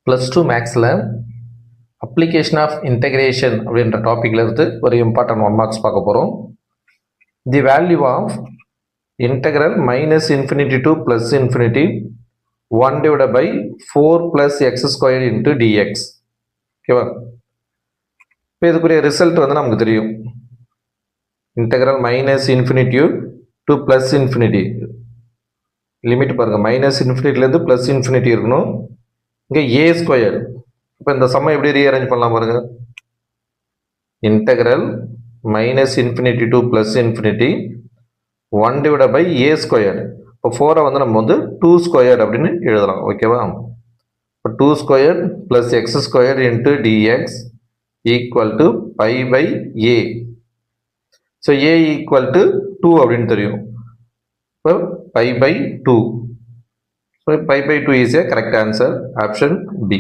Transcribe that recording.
+2 மேக்ஸில் application of integration அப்படின்ற டாப்பிக்கில் இருந்து ஒரு இம்பார்ட்டன்ட் 1 மார்க்ஸ் பார்க்க போகிறோம். The value of integral -∞ to +∞ 1/4 + x² into dx. ஓகேவா? இப்போ இதுக்குரிய ரிசல்ட் வந்து நமக்கு தெரியும். Integral -∞ to +∞. லிமிட் பாருங்கள், -∞ +∞ இருக்கணும். இங்கே a². இப்போ இந்த சம்மை எப்படி ரீஅரேஞ்ச் பண்ணலாம் பாருங்க. Integral -∞ to +∞ 1/a². இப்போ 4 வந்து நம்ம வந்து 2² அப்படின்னு எழுதலாம். ஓகேவா? இப்போ 2² + x² into dx = π/a. So a = 2 அப்படின்னு தெரியும். இப்போ π/2. So π/2 is a correct answer. Option B.